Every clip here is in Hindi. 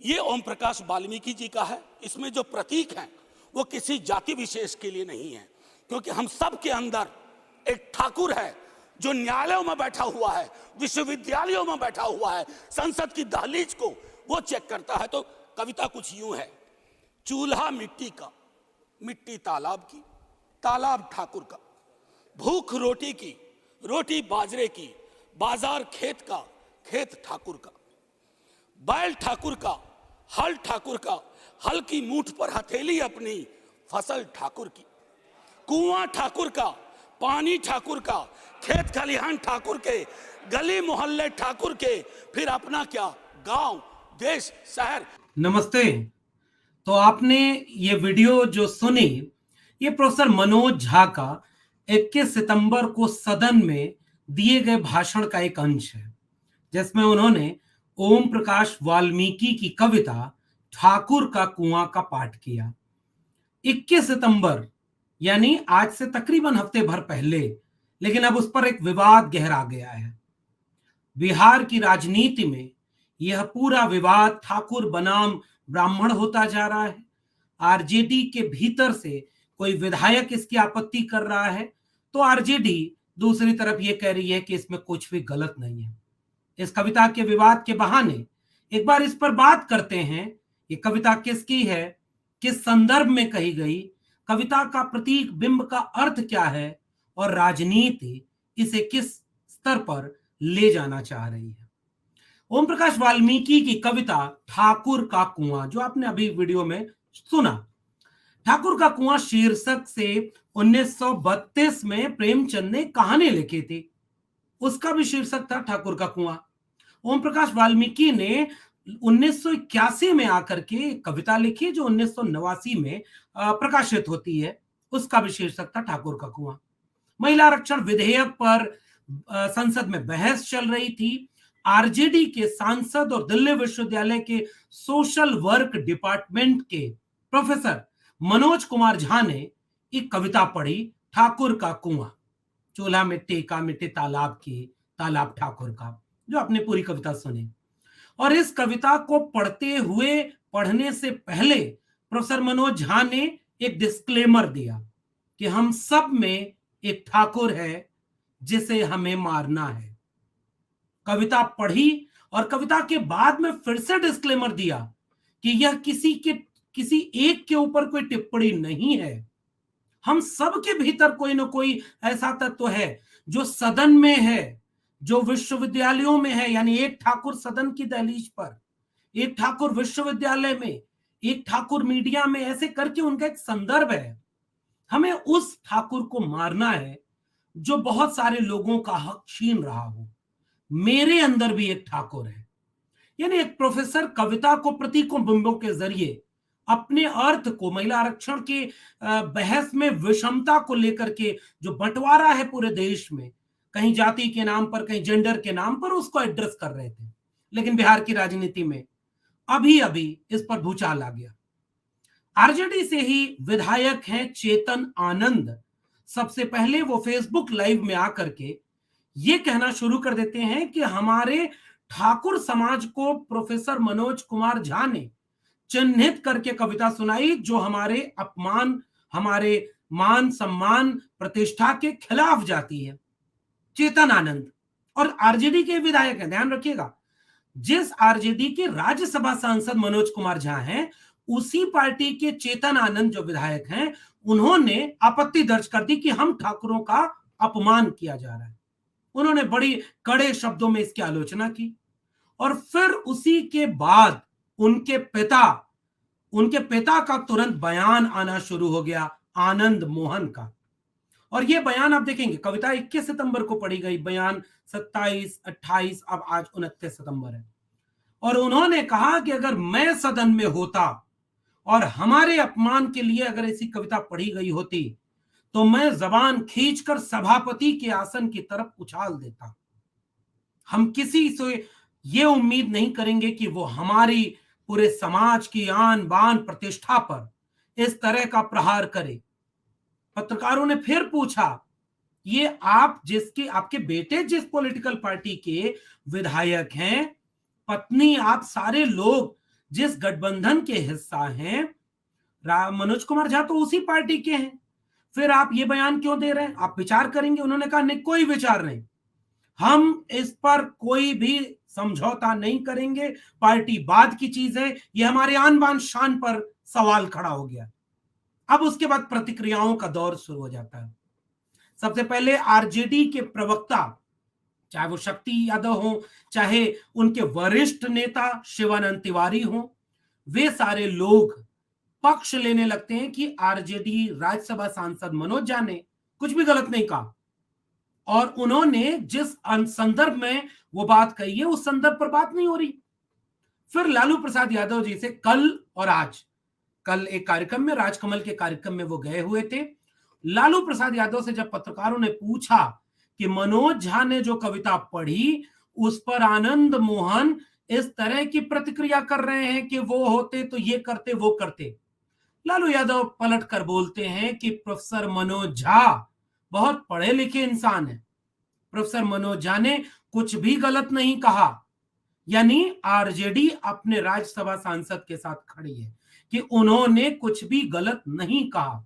ये ओम प्रकाश वाल्मीकि जी का है। इसमें जो प्रतीक हैं वो किसी जाति विशेष के लिए नहीं है, क्योंकि हम सब के अंदर एक ठाकुर है जो न्यायालयों में बैठा हुआ है, विश्वविद्यालयों में बैठा हुआ है, संसद की दहलीज को वो चेक करता है। तो कविता कुछ यूं है। चूल्हा मिट्टी का, मिट्टी तालाब की, तालाब ठाकुर का। भूख रोटी की, रोटी बाजरे की, बाजार खेत का, खेत ठाकुर का। बैल ठाकुर का, हल ठाकुर का, हल की मूठ पर हथेली अपनी, फसल ठाकुर की। कुआं ठाकुर का, पानी ठाकुर का, खेत खलिहान ठाकुर के, गली मोहल्ले ठाकुर के, फिर अपना क्या, गांव, देश, शहर। नमस्ते। तो आपने ये वीडियो जो सुनी, ये प्रोफेसर मनोज झा का 21 सितंबर को सदन में दिए गए भाषण का एक अंश है, जिसमें उन्होंने ओम प्रकाश वाल्मीकि की कविता ठाकुर का कुआं का पाठ किया। 21 सितंबर यानी आज से तकरीबन हफ्ते भर पहले, लेकिन अब उस पर एक विवाद गहरा गया है। बिहार की राजनीति में यह पूरा विवाद ठाकुर बनाम ब्राह्मण होता जा रहा है। आरजेडी के भीतर से कोई विधायक इसकी आपत्ति कर रहा है, तो आरजेडी दूसरी तरफ यह कह रही है कि इसमें कुछ भी गलत नहीं है। इस कविता के विवाद के बहाने एक बार इस पर बात करते हैं। ये कविता किसकी है, किस संदर्भ में कही गई, कविता का प्रतीक बिंब का अर्थ क्या है और राजनीति इसे किस स्तर पर ले जाना चाह रही है। ओम प्रकाश वाल्मीकि की कविता ठाकुर का कुआं, जो आपने अभी वीडियो में सुना, ठाकुर का कुआं शीर्षक से 1932 में प्रेमचंद ने कहानी लिखी थी, उसका भी शीर्षक था ठाकुर का कुआं। ओम प्रकाश वाल्मीकि ने 1981 में आकर के कविता लिखी जो 1989 में प्रकाशित होती है, उसका भी शीर्षक था ठाकुर का कुआं। महिला आरक्षण विधेयक पर संसद में बहस चल रही थी। आरजेडी के सांसद और दिल्ली विश्वविद्यालय के सोशल वर्क डिपार्टमेंट के प्रोफेसर मनोज कुमार झा ने एक कविता पढ़ी, ठाकुर का कुआं। चूल्हा मिट्टी का, मिट्टी तालाब की, तालाब ठाकुर का, जो आपने पूरी कविता सुनी। और इस कविता को पढ़ते हुए, पढ़ने से पहले प्रोफेसर मनोज झा ने एक डिस्क्लेमर दिया कि हम सब में एक ठाकुर है जिसे हमें मारना है। कविता पढ़ी और कविता के बाद में फिर से डिस्क्लेमर दिया कि यह किसी एक के ऊपर कोई टिप्पणी नहीं है। हम सब के भीतर कोई ना कोई ऐसा तत्व है जो सदन में है, जो विश्वविद्यालयों में है, यानी एक ठाकुर सदन की दहलीज पर, एक ठाकुर विश्वविद्यालय में, एक ठाकुर मीडिया में, ऐसे करके उनका एक संदर्भ है। हमें उस ठाकुर को मारना है जो बहुत सारे लोगों का हक छीन रहा हो। मेरे अंदर भी एक ठाकुर है। यानी एक प्रोफेसर कविता को प्रतीकों, बिंबों के जरिए अपने अर्थ को, महिला आरक्षण की बहस में विषमता को लेकर के जो बंटवारा है पूरे देश में, कहीं जाति के नाम पर, कहीं जेंडर के नाम पर, उसको एड्रेस कर रहे थे। लेकिन बिहार की राजनीति में अभी अभी इस पर भूचाल आ गया। आरजेडी से ही विधायक हैं चेतन आनंद। सबसे पहले वो फेसबुक लाइव में आकर के ये कहना शुरू कर देते हैं कि हमारे ठाकुर समाज को प्रोफेसर मनोज कुमार झा ने चिन्हित करके कविता सुनाई जो हमारे अपमान, हमारे मान सम्मान, प्रतिष्ठा के खिलाफ जाती है। चेतन आनंद और आरजेडी के विधायक हैं, ध्यान रखिएगा। जिस आरजेडी के राज्यसभा सांसद मनोज कुमार झा हैं, उसी पार्टी के चेतन आनंद जो विधायक हैं, उन्होंने आपत्ति दर्ज कर दी कि हम ठाकुरों का अपमान किया जा रहा है। उन्होंने बड़ी कड़े शब्दों में इसकी आलोचना की। और फिर उसी के बाद उनके पिता का तुरंत बयान आना शुरू हो गया, आनंद मोहन का। और यह बयान आप देखेंगे, कविता 21 सितंबर को पढ़ी गई, बयान 27, 28, अब आज 29 सितंबर है। और उन्होंने कहा कि अगर मैं सदन में होता और हमारे अपमान के लिए अगर ऐसी कविता पढ़ी गई होती तो मैं जबान खींचकर सभापति के आसन की तरफ उछाल देता। हम किसी से ये उम्मीद नहीं करेंगे कि वो हमारी पूरे समाज की आन बान प्रतिष्ठा पर इस तरह का प्रहार करे। पत्रकारों ने फिर पूछा, ये आपके बेटे जिस पॉलिटिकल पार्टी के विधायक हैं, पत्नी, आप सारे लोग जिस गठबंधन के हिस्सा हैं, मनोज कुमार झा तो उसी पार्टी के हैं, फिर आप ये बयान क्यों दे रहे हैं? आप विचार करेंगे? उन्होंने कहा नहीं, कोई विचार नहीं, हम इस पर कोई भी समझौता नहीं करेंगे, पार्टी बाद की चीज है, ये हमारे आन बान शान पर सवाल खड़ा हो गया। अब उसके बाद प्रतिक्रियाओं का दौर शुरू हो जाता है। सबसे पहले आरजेडी के प्रवक्ता, चाहे वो शक्ति यादव हो, चाहे उनके वरिष्ठ नेता शिवानंद तिवारी हो, वे सारे लोग पक्ष लेने लगते हैं कि आरजेडी राज्यसभा सांसद मनोज झा ने कुछ भी गलत नहीं कहा, और उन्होंने जिस संदर्भ में वो बात कही है उस संदर्भ पर बात नहीं हो रही। फिर लालू प्रसाद यादव जी से कल और आज, कल एक कार्यक्रम में, राजकमल के कार्यक्रम में वो गए हुए थे, लालू प्रसाद यादव से जब पत्रकारों ने पूछा कि मनोज झा ने जो कविता पढ़ी उस पर आनंद मोहन इस तरह की प्रतिक्रिया कर रहे हैं कि वो होते तो ये करते वो करते, लालू यादव पलट कर बोलते हैं कि प्रोफेसर मनोज झा बहुत पढ़े लिखे इंसान है, प्रोफेसर मनोज झा ने कुछ भी गलत नहीं कहा। यानी आरजेडी अपने राज्यसभा सांसद के साथ खड़ी है कि उन्होंने कुछ भी गलत नहीं कहा।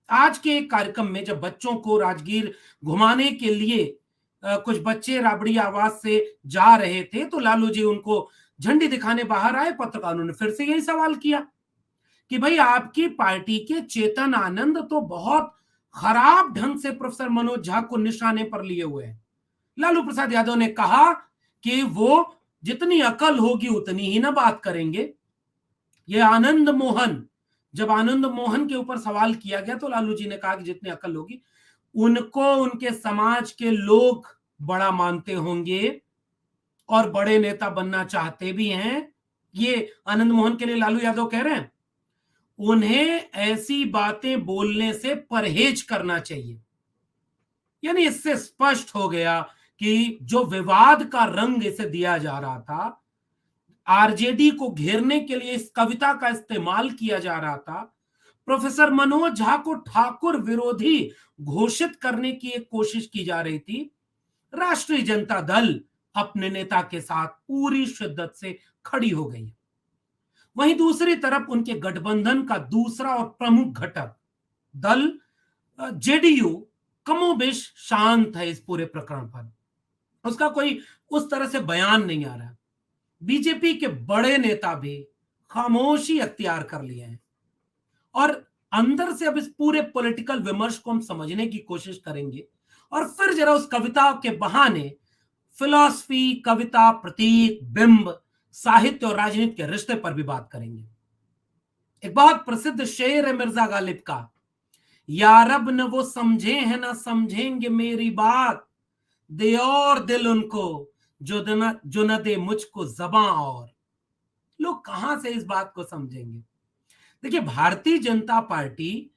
आज के एक कार्यक्रम में जब बच्चों को राजगीर घुमाने के लिए कुछ बच्चे राबड़ी आवाज से जा रहे थे तो लालू जी उनको झंडी दिखाने बाहर आए, पत्रकारों ने फिर से यही सवाल किया कि भाई आपकी पार्टी के चेतन आनंद तो बहुत खराब ढंग से प्रोफेसर मनोज झा को निशाने पर लिए हुए हैं। लालू प्रसाद यादव ने कहा कि वो जितनी अकल होगी उतनी ही ना बात करेंगे। ये आनंद मोहन, जब आनंद मोहन के ऊपर सवाल किया गया तो लालू जी ने कहा कि जितनी अकल होगी, उनको उनके समाज के लोग बड़ा मानते होंगे और बड़े नेता बनना चाहते भी हैं। ये आनंद मोहन के लिए लालू यादव कह रहे हैं, उन्हें ऐसी बातें बोलने से परहेज करना चाहिए। यानी इससे स्पष्ट हो गया कि जो विवाद का रंग इसे दिया जा रहा था, आरजेडी को घेरने के लिए इस कविता का इस्तेमाल किया जा रहा था, प्रोफेसर मनोज झा को ठाकुर विरोधी घोषित करने की एक कोशिश की जा रही थी। राष्ट्रीय जनता दल अपने नेता के साथ पूरी शिद्दत से खड़ी हो गई। वहीं दूसरी तरफ उनके गठबंधन का दूसरा और प्रमुख घटक दल जेडीयू कमोबेश शांत है इस पूरे प्रकरण पर, उसका कोई उस तरह से बयान नहीं आ रहा। बीजेपी के बड़े नेता भी खामोशी अख्तियार कर लिए हैं और अंदर से अब इस पूरे पॉलिटिकल विमर्श को हम समझने की कोशिश करेंगे और फिर जरा उस कविता के बहाने फिलॉसफी, कविता, प्रतीक, बिंब, साहित्य और राजनीति के रिश्ते पर भी बात करेंगे। एक बहुत प्रसिद्ध शेर है मिर्जा गालिब का, यारब न वो समझे हैं ना समझेंगे मेरी बात, दे और दिल उनको जो न दे मुझको ज़बां और। लोग कहां से इस बात को समझेंगे? देखिए, भारतीय जनता पार्टी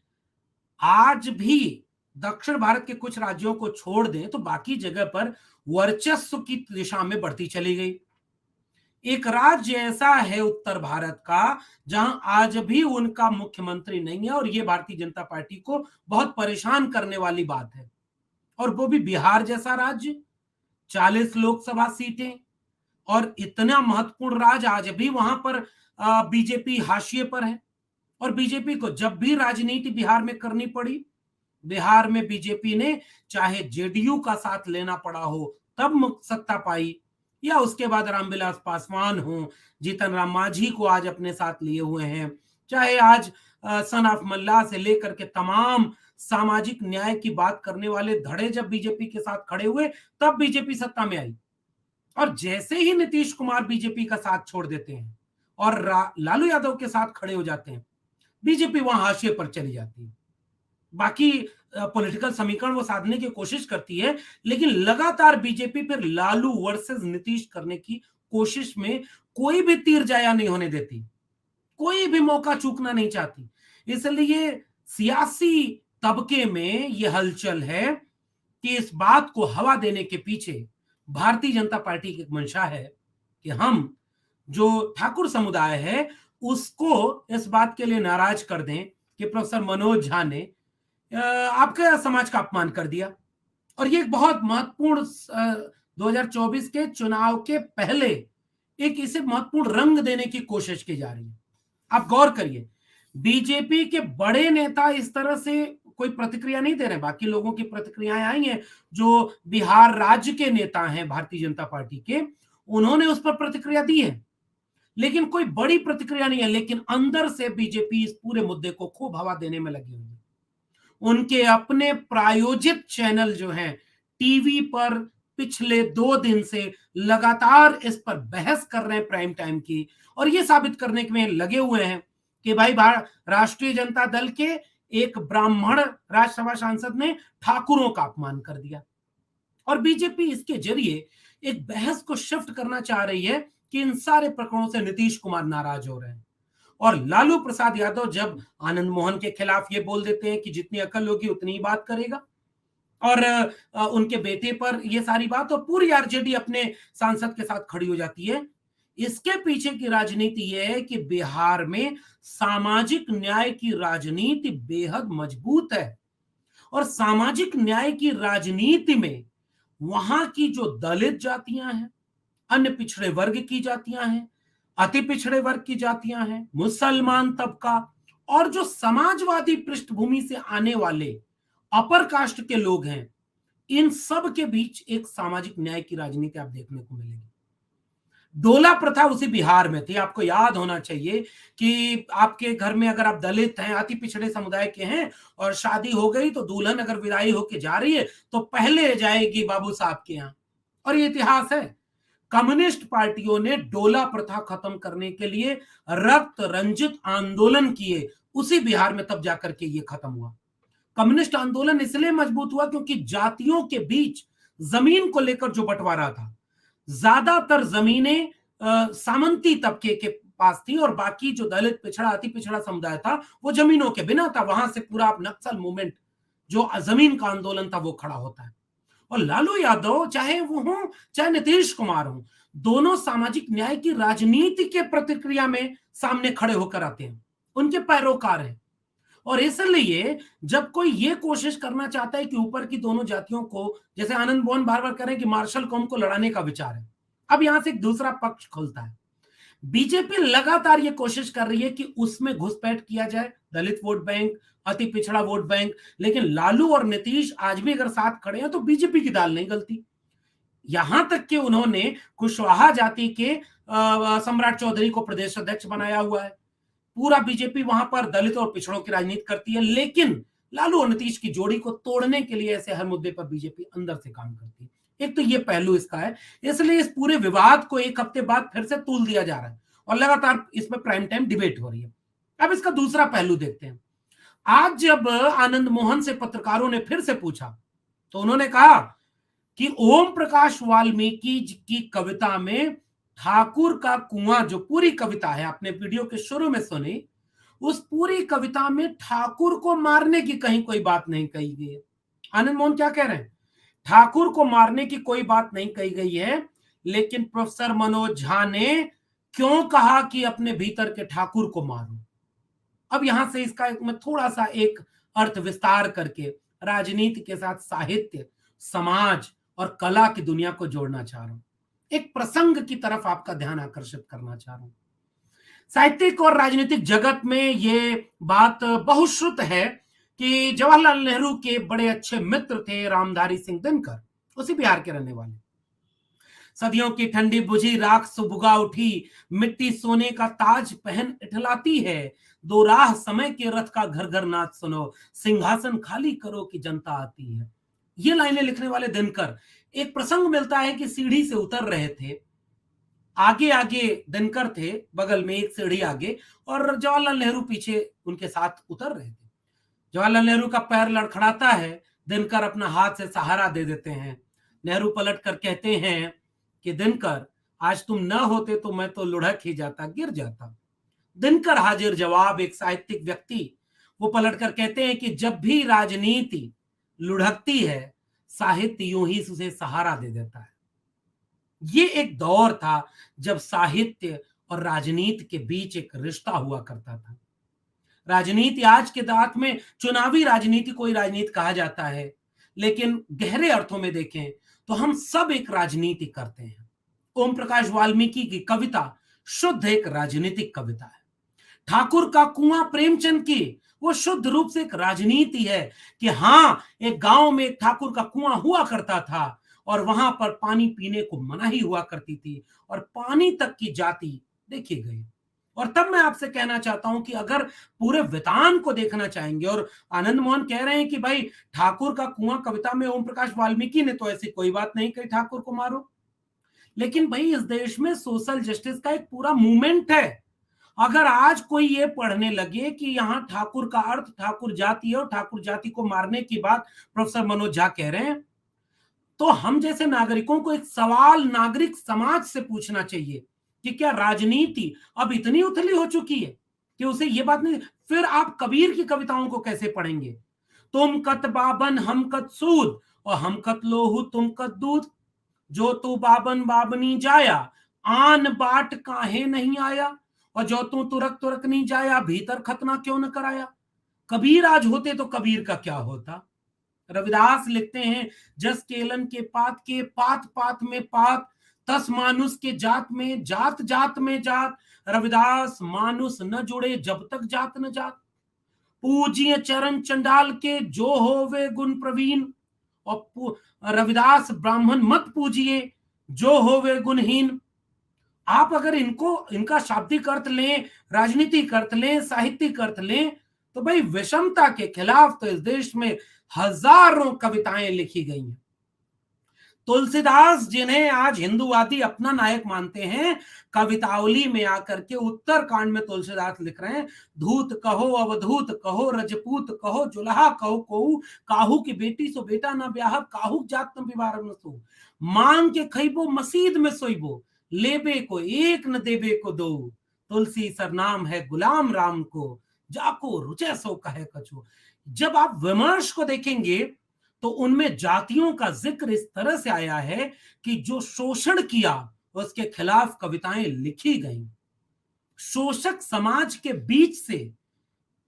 आज भी दक्षिण भारत के कुछ राज्यों को छोड़ दें तो बाकी जगह पर वर्चस्व की दिशा में बढ़ती चली गई। एक राज्य ऐसा है उत्तर भारत का जहां आज भी उनका मुख्यमंत्री नहीं है और यह भारतीय जनता पार्टी को बहुत परेशान करने वाली बात है। और वो भी बिहार जैसा राज्य, 40 लोकसभा सीटें और इतना महत्वपूर्ण राज्य, आज भी वहां पर बीजेपी हाशिए पर है। और बीजेपी को जब भी राजनीति बिहार में करनी पड़ी, बिहार में बीजेपी ने चाहे जेडीयू का साथ लेना पड़ा हो तब सत्ता पाई, या उसके बाद रामविलास पासवान हो, जीतन राम मांझी को आज अपने साथ लिए हुए हैं, चाहे आज सन ऑफ मल्ला से लेकर के तमाम सामाजिक न्याय की बात करने वाले धड़े जब बीजेपी के साथ खड़े हुए तब बीजेपी सत्ता में आई। और जैसे ही नीतीश कुमार बीजेपी का साथ छोड़ देते हैं और लालू यादव के साथ खड़े हो जाते हैं, बीजेपी वहां हाशिए पर चली जाती है। बाकी पॉलिटिकल समीकरण वो साधने की कोशिश करती है, लेकिन लगातार बीजेपी फिर लालू वर्सेस नीतीश करने की कोशिश में कोई भी तीर जाया नहीं होने देती, कोई भी मौका चूकना नहीं चाहती। इसलिए सियासी तबके में यह हलचल है कि इस बात को हवा देने के पीछे भारतीय जनता पार्टी की मंशा है कि हम जो ठाकुर समुदाय है उसको इस बात के लिए नाराज कर दें कि प्रोफेसर मनोज झा ने आपके समाज का अपमान कर दिया। और ये एक बहुत महत्वपूर्ण 2024 के चुनाव के पहले एक इसे महत्वपूर्ण रंग देने की कोशिश की जा रही है। आप गौर करिए, बीजेपी के बड़े नेता इस तरह से कोई प्रतिक्रिया नहीं दे रहे। बाकी लोगों की प्रतिक्रियाएं आई हैं, जो बिहार राज्य के नेता हैं भारतीय जनता पार्टी के, उन्होंने उस पर प्रतिक्रिया दी है, लेकिन कोई बड़ी प्रतिक्रिया नहीं है। लेकिन अंदर से बीजेपी इस पूरे मुद्दे को खूब हवा देने में लगी हुई है। उनके अपने प्रायोजित चैनल जो हैं टीवी पर पिछले 2 दिन से लगातार इस पर बहस कर रहे हैं प्राइम टाइम की, और ये साबित करने में लगे हुए हैं कि भाई राष्ट्रीय जनता दल के एक ब्राह्मण राज्यसभा सांसद ने ठाकुरों का अपमान कर दिया। और बीजेपी इसके जरिए एक बहस को शिफ्ट करना चाह रही है कि इन सारे प्रकरणों से नीतीश कुमार नाराज हो रहे हैं। और लालू प्रसाद यादव जब आनंद मोहन के खिलाफ ये बोल देते हैं कि जितनी अकल होगी उतनी ही बात करेगा, और उनके बेटे पर ये सारी बात, और पूरी आरजेडी अपने सांसद के साथ खड़ी हो जाती है। इसके पीछे की राजनीति यह है कि बिहार में सामाजिक न्याय की राजनीति बेहद मजबूत है, और सामाजिक न्याय की राजनीति में वहां की जो दलित जातियां हैं, अन्य पिछड़े वर्ग की जातियां हैं, अति पिछड़े वर्ग की जातियां हैं, मुसलमान तबका, और जो समाजवादी पृष्ठभूमि से आने वाले अपर कास्ट के लोग हैं, इन सब के बीच एक सामाजिक न्याय की राजनीति आप देखने को मिलेगी। डोला प्रथा उसी बिहार में थी। आपको याद होना चाहिए कि आपके घर में अगर आप दलित हैं, अति पिछड़े समुदाय के हैं, और शादी हो गई तो दुल्हन अगर विदाई होके जा रही है तो पहले जाएगी बाबू साहब के यहाँ, और ये इतिहास है। कम्युनिस्ट पार्टियों ने डोला प्रथा खत्म करने के लिए रक्त रंजित आंदोलन किए उसी बिहार में, तब जाकर के ये खत्म हुआ। कम्युनिस्ट आंदोलन इसलिए मजबूत हुआ क्योंकि जातियों के बीच जमीन को लेकर जो बंटवारा था, ज्यादातर जमीनें सामंती तबके के पास थी, और बाकी जो दलित पिछड़ा अति पिछड़ा समुदाय था वो जमीनों के बिना था। वहां से पूरा नक्सल मूवमेंट, जो जमीन का आंदोलन था, वो खड़ा होता है। और लालू यादव चाहे वो हो चाहे नीतीश कुमार हो, दोनों सामाजिक न्याय की राजनीति के प्रतिक्रिया में सामने खड़े होकर आते हैं, उनके पैरोकार हैं। और इसलिए जब कोई ये कोशिश करना चाहता है कि ऊपर की दोनों जातियों को, जैसे आनंद मोहन बार बार कह रहे हैं कि मार्शल कौम को लड़ाने का विचार है, अब यहां से एक दूसरा पक्ष खुलता है। बीजेपी लगातार ये कोशिश कर रही है कि उसमें घुसपैठ किया जाए, दलित वोट बैंक, अति पिछड़ा वोट बैंक। लेकिन लालू और नीतीश आज भी अगर साथ खड़े हैं तो बीजेपी की दाल नहीं गलती। यहां तक कि उन्होंने कुशवाहा जाति के सम्राट चौधरी को प्रदेश अध्यक्ष बनाया हुआ है। पूरा बीजेपी वहां पर दलित और पिछड़ों की राजनीति करती है, लेकिन लालू और नीतीश की जोड़ी को तोड़ने के लिए ऐसे हर मुद्दे पर बीजेपी अंदर से काम करती है। एक तो ये पहलू इसका है, इसलिए इस पूरे विवाद को एक हफ्ते बाद फिर से तूल दिया जा रहा है और लगातार इस पर प्राइम टाइम डिबेट हो रही है। अब इसका दूसरा पहलू देखते हैं। आज जब आनंद मोहन से पत्रकारों ने फिर से पूछा तो उन्होंने कहा कि ओम प्रकाश वाल्मीकि की कविता में ठाकुर का कुआं, जो पूरी कविता है आपने वीडियो के शुरू में सुनी, उस पूरी कविता में ठाकुर को मारने की कहीं कोई बात नहीं कही गई है। आनंद मोहन क्या कह रहे हैं? ठाकुर को मारने की कोई बात नहीं कही गई है, लेकिन प्रोफेसर मनोज झा ने क्यों कहा कि अपने भीतर के ठाकुर को मारो? अब यहां से इसका मैं थोड़ा सा एक अर्थ विस्तार करके राजनीति के साथ साहित्य, समाज और कला की दुनिया को जोड़ना चाह रहा हूं। एक प्रसंग की तरफ आपका ध्यान आकर्षित करना चाह रहा हूं। साहित्यिक और राजनीतिक जगत में ये बात बहुश्रुत है कि जवाहरलाल नेहरू के बड़े अच्छे मित्र थे रामधारी सिंह दिनकर, उसी बिहार के रहने वाले। सदियों की ठंडी बुझी राख सुबुगा उठी, मिट्टी सोने का ताज पहन इठलाती है, दो राह समय के रथ का घर घर नाच सुनो, सिंहासन खाली करो कि जनता आती है। ये लाइनें लिखने वाले दिनकर, एक प्रसंग मिलता है कि सीढ़ी से उतर रहे थे, आगे आगे दिनकर थे, बगल में एक सीढ़ी आगे, और जवाहरलाल नेहरू पीछे उनके साथ उतर रहे थे। जवाहरलाल नेहरू का पैर लड़खड़ाता है, दिनकर अपना हाथ से सहारा दे देते हैं। नेहरू पलट कर कहते हैं कि दिनकर, आज तुम न होते तो मैं तो लुढ़क ही जाता, गिर जाता। दिनकर हाजिर जवाब, एक साहित्यिक व्यक्ति, वो पलट कर कहते हैं कि जब भी राजनीति लुढ़कती है, साहित्य यूं ही उसे सहारा दे देता है। ये एक दौर था जब साहित्य और राजनीति के बीच एक रिश्ता हुआ करता था। राजनीति आज के दांत में चुनावी राजनीति कोई राजनीति कहा जाता है, लेकिन गहरे अर्थों में देखें तो हम सब एक राजनीति करते हैं। ओम प्रकाश वाल्मीकि की कविता शुद्ध एक राजनीतिक कविता है। ठाकुर का कुआं प्रेमचंद की वो शुद्ध रूप से एक राजनीति है कि हाँ, एक गांव में एक ठाकुर का कुआं हुआ करता था और वहां पर पानी पीने को मनाही हुआ करती थी और पानी तक की जाति देखी गई। और तब मैं आपसे कहना चाहता हूं कि अगर पूरे वितान को देखना चाहेंगे, और आनंद मोहन कह रहे हैं कि भाई ठाकुर का कुआं कविता में ओम प्रकाश वाल्मीकि ने तो ऐसी कोई बात नहीं कही ठाकुर को मारो, लेकिन भाई इस देश में सोशल जस्टिस का एक पूरा मूवमेंट है। अगर आज कोई ये पढ़ने लगे कि यहां ठाकुर का अर्थ ठाकुर जाति है और ठाकुर जाति को मारने की बात प्रोफेसर मनोज झा कह रहे हैं, तो हम जैसे नागरिकों को एक सवाल नागरिक समाज से पूछना चाहिए कि क्या राजनीति अब इतनी उथली हो चुकी है कि उसे ये बात नहीं। फिर आप कबीर की कविताओं को कैसे पढ़ेंगे? तुम कत बाबन हम कत सूद और हम कत लोहू तुम कत दूध, जो तू बाबन बाबनी जाया आन बाट काहे नहीं आया, और जो तू तुरक तुरक नहीं जाया भीतर खतना क्यों न कराया। कबीर आज होते तो कबीर का क्या होता। रविदास लिखते हैं जस केलन के पात पात में पात, तस मानुष के जात में जात जात में जात, रविदास मानुष न जुड़े जब तक जात न जात, पूजिए चरण चंडाल के जो होवे गुण प्रवीण, और रविदास ब्राह्मण मत पूजिए जो होवे गुणहीन। आप अगर इनका शाब्दिक अर्थ लें, राजनीतिक अर्थ लें, साहित्यिक अर्थ लें, तो भाई विषमता के खिलाफ तो इस देश में हजारों कविताएं लिखी गई हैं। तुलसीदास जिन्हें आज हिंदूवादी अपना नायक मानते हैं, कवितावली में आकर के उत्तरकांड में तुलसीदास लिख रहे हैं, धूत कहो अवधूत कहो रजपूत कहो जुल्हा कहो कोऊ, काहू की बेटी सो बेटा न ब्याह, काहू जात न विवाह न सो, मांग के खइबो मसीद में सोइबो, लेबे को एक न देबे को दो, तुलसी सरनाम है गुलाम राम को, जाको रुचे सो कहे कछु। जब आप विमर्श को देखेंगे तो उनमें जातियों का जिक्र इस तरह से आया है कि जो शोषण किया उसके खिलाफ कविताएं लिखी गई। शोषक समाज के बीच से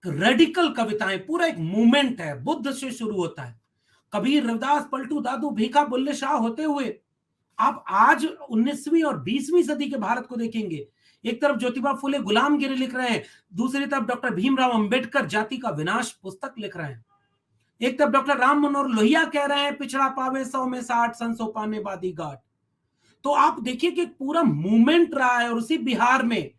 रेडिकल कविताएं, पूरा एक मूवमेंट है, बुद्ध से शुरू होता है, कबीर रविदास पलटू दादू भीखा बुल्ले शाह होते हुए आप आज 19वीं और 20वीं सदी के भारत को देखेंगे। एक तरफ ज्योतिबा फुले गुलामगिरी लिख रहे हैं, दूसरी तरफ डॉक्टर भीमराव अंबेडकर जाति का विनाश पुस्तक लिख रहे हैं, एक तरफ डॉक्टर राम मनोहर लोहिया कह रहे हैं पिछड़ा पावे 100 में 60 संसो पाने बादी घाट। तो आप देखिए कि पूरा मूवमेंट रहा है। और उसी बिहार में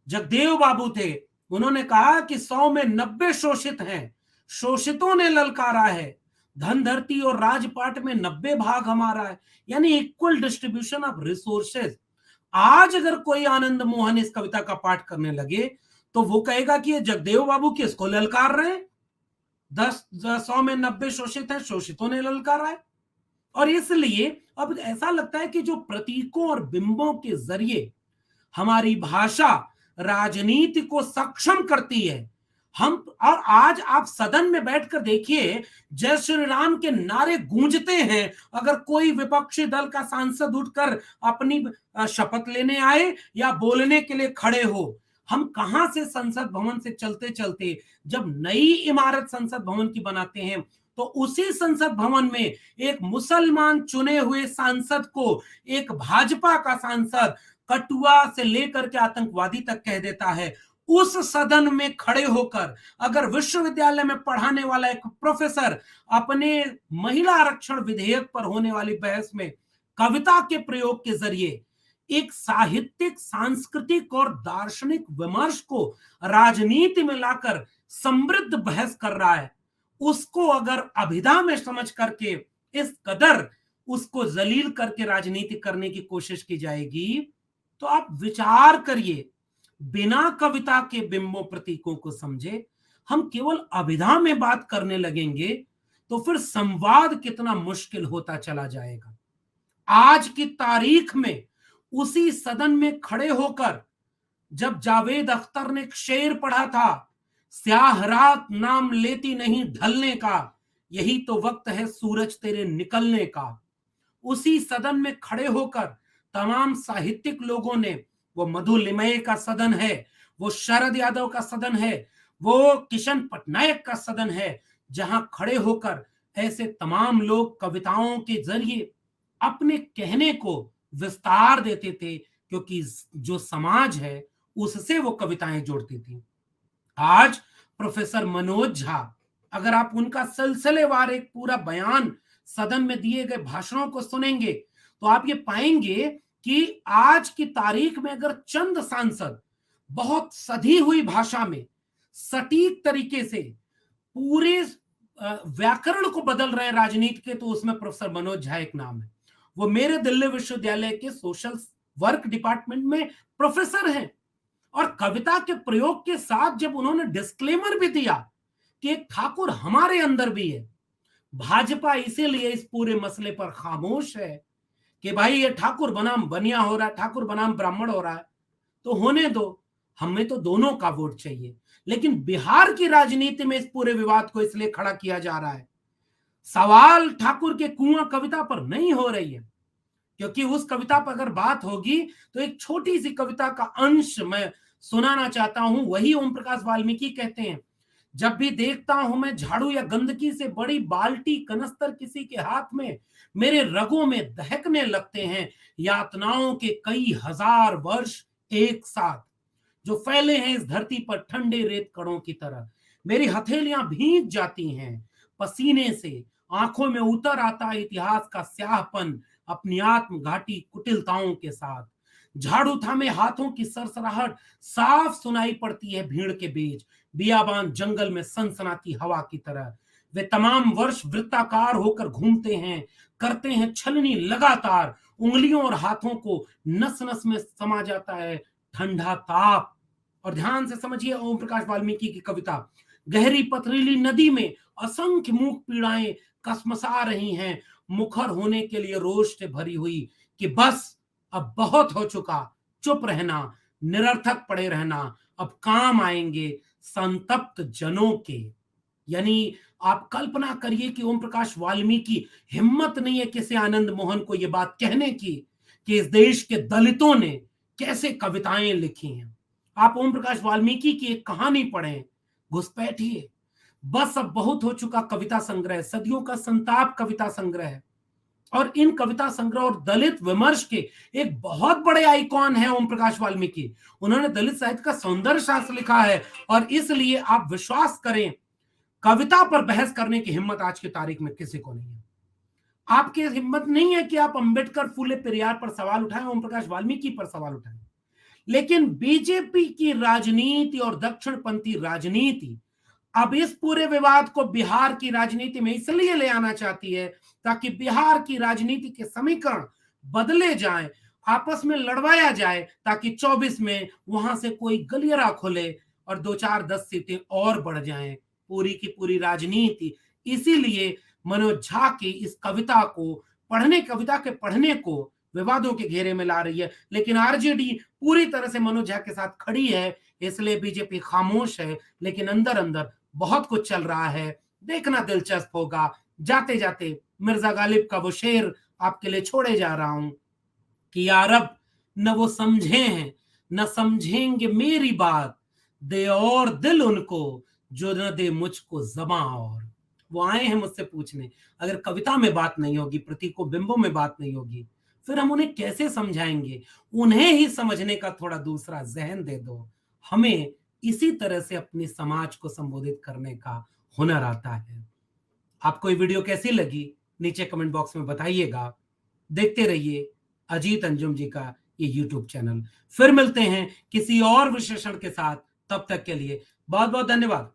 जगदेव बाबू थे, उन्होंने कहा कि 100 में 90 शोषित हैं, शोषितों ने ललकारा है, धन धरती और राजपाट में 90 भाग हमारा है, यानी इक्वल डिस्ट्रीब्यूशन ऑफ रिसोर्सेज। आज अगर कोई आनंद मोहन इस कविता का पाठ करने लगे तो वो कहेगा कि ये जगदेव बाबू किसको ललकार रहे हैं, 100 में 90 शोषित है, शोषितों ने ललकारा है। और इसलिए अब ऐसा लगता है कि जो प्रतीकों और बिंबों के जरिए हमारी भाषा राजनीति को सक्षम करती है, हम और आज आप सदन में बैठकर देखिए जय श्री राम के नारे गूंजते हैं, अगर कोई विपक्षी दल का सांसद उठकर अपनी शपथ लेने आए या बोलने के लिए खड़े हो, हम कहां से संसद भवन से चलते चलते जब नई इमारत संसद भवन की बनाते हैं तो उसी संसद भवन में एक मुसलमान चुने हुए सांसद को एक भाजपा का सांसद कटुआ से लेकर के आतंकवादी तक कह देता है। उस सदन में खड़े होकर अगर विश्वविद्यालय में पढ़ाने वाला एक प्रोफेसर अपने महिला आरक्षण विधेयक पर होने वाली बहस में कविता के प्रयोग के जरिए एक साहित्यिक, सांस्कृतिक और दार्शनिक विमर्श को राजनीति में लाकर समृद्ध बहस कर रहा है, उसको अगर अभिधा में समझ करके इस कदर उसको जलील करके राजनीति करने की कोशिश की जाएगी, तो आप विचार करिए, बिना कविता के बिंबों प्रतीकों को समझे हम केवल अभिधा में बात करने लगेंगे तो फिर संवाद कितना मुश्किल होता चला जाएगा। आज की तारीख में उसी सदन में खड़े होकर जब जावेद अख्तर ने एक शेर पढ़ा था, स्याह रात नाम लेती नहीं ढलने का, यही तो वक्त है सूरज तेरे निकलने का, उसी सदन में खड़े होकर तमाम साहित्यिक लोगों ने, वो मधु लिमये का सदन है, वो शरद यादव का सदन है, वो किशन पटनायक का सदन है, जहां खड़े होकर ऐसे तमाम लोग कविताओं के जरिए अपने कहने को विस्तार देते थे, क्योंकि जो समाज है उससे वो कविताएं जोड़ती थी। आज प्रोफेसर मनोज झा, अगर आप उनका सिलसिलेवार एक पूरा बयान सदन में दिए गए भाषणों को सुनेंगे तो आप ये पाएंगे कि आज की तारीख में अगर चंद सांसद बहुत सधी हुई भाषा में सटीक तरीके से पूरे व्याकरण को बदल रहे हैं राजनीति के, तो उसमें प्रोफेसर मनोज झा एक नाम है। वो मेरे दिल्ली विश्वविद्यालय के सोशल वर्क डिपार्टमेंट में प्रोफेसर हैं, और कविता के प्रयोग के साथ जब उन्होंने डिस्क्लेमर भी दिया कि एक ठाकुर हमारे अंदर भी है, भाजपा इसीलिए इस पूरे मसले पर खामोश है कि भाई ये ठाकुर बनाम बनिया हो रहा है, ठाकुर बनाम ब्राह्मण हो रहा है, तो होने दो, हमें तो दोनों का वोट चाहिए। लेकिन बिहार की राजनीति में इस पूरे विवाद को इसलिए खड़ा किया जा रहा है, सवाल ठाकुर के कुआं कविता पर नहीं हो रही है, क्योंकि उस कविता पर अगर बात होगी तो एक छोटी सी कविता का अंश मैं सुनाना चाहता हूं। वही ओम प्रकाश वाल्मीकि कहते हैं, जब भी देखता हूं मैं झाड़ू या गंदगी से बड़ी बाल्टी कनस्तर किसी के हाथ में, मेरे रगों में दहकने लगते हैं यातनाओं के कई हजार वर्ष एक साथ, जो फैले हैं इस धरती पर ठंडे रेत कणों की तरह। मेरी हथेलियां भीग जाती हैं पसीने से, आंखों में उतर आता इतिहास का स्याहपन अपनी आत्म घाटी कुटिलताओं के साथ। झाड़ू थामे हाथों की सरसराहट साफ सुनाई पड़ती है भीड़ के बीच, बियाबान जंगल में सनसनाती हवा की तरह। वे तमाम वर्ष वृत्ताकार होकर घूमते हैं, करते हैं छलनी लगातार, उंगलियों और हाथों को नस नस में समा जाता है ठंडा ताप। और ध्यान से समझिए ओम प्रकाश वाल्मीकि की कविता, गहरी पथरीली नदी में असंख्य मूक पीड़ाएं कसमसा रही हैं, मुखर होने के लिए रोष से भरी हुई कि बस अब बहुत हो चुका, चुप रहना, निरर्थक पड़े रहना, अब काम आएंगे संतप्त जनों के। यानी आप कल्पना करिए कि ओम प्रकाश वाल्मीकि हिम्मत नहीं है किसी आनंद मोहन को यह बात कहने की कि इस देश के दलितों ने कैसे कविताएं लिखी हैं। आप ओम प्रकाश वाल्मीकि की एक कहानी पढ़ें, घुसपैठिए, बस अब बहुत हो चुका कविता संग्रह, सदियों का संताप कविता संग्रह है। और इन कविता संग्रह और दलित विमर्श के एक बहुत बड़े आइकॉन है ओम प्रकाश वाल्मीकि। उन्होंने दलित साहित्य का सौंदर्य शास्त्र लिखा है, और इसलिए आप विश्वास करें कविता पर बहस करने की हिम्मत आज की तारीख में किसी को नहीं है। आपकी हिम्मत नहीं है कि आप अंबेडकर, फूले पेरियार पर सवाल उठाएं, ओम प्रकाश वाल्मीकि पर सवाल उठाएं। लेकिन बीजेपी की राजनीति और दक्षिणपंथी राजनीति अब इस पूरे विवाद को बिहार की राजनीति में इसलिए ले आना चाहती है ताकि बिहार की राजनीति के समीकरण बदले जाएं, आपस में लड़वाया जाए, ताकि 24 में वहां से कोई गलियारा खुले और 2-4-10 सीटें और बढ़ जाएं। पूरी की पूरी राजनीति इसीलिए मनोज झा की इस कविता को कविता के पढ़ने को विवादों के घेरे में ला रही है। लेकिन आरजेडी पूरी तरह से मनोज झा के साथ खड़ी है, इसलिए बीजेपी खामोश है। लेकिन अंदर अंदर बहुत कुछ चल रहा है, देखना दिलचस्प होगा। जाते जाते मिर्जा गालिब का वो शेर आपके लिए छोड़े जा रहा हूं कि यार अब न वो समझे हैं न समझेंगे मेरी बात, दे और दिल उनको जो न दे मुझको ज़बां। और वो आए हैं मुझसे पूछने, अगर कविता में बात नहीं होगी, प्रतीकों बिंबों में बात नहीं होगी, फिर हम उन्हें कैसे समझाएंगे? उन्हें ही समझने का थोड़ा दूसरा जहन दे दो। हमें इसी तरह से अपने समाज को संबोधित करने का हुनर आता है। आपको ये वीडियो कैसी लगी नीचे कमेंट बॉक्स में बताइएगा। देखते रहिए अजीत अंजुम जी का ये यूट्यूब चैनल। फिर मिलते हैं किसी और विशेषण के साथ, तब तक के लिए बहुत बहुत धन्यवाद।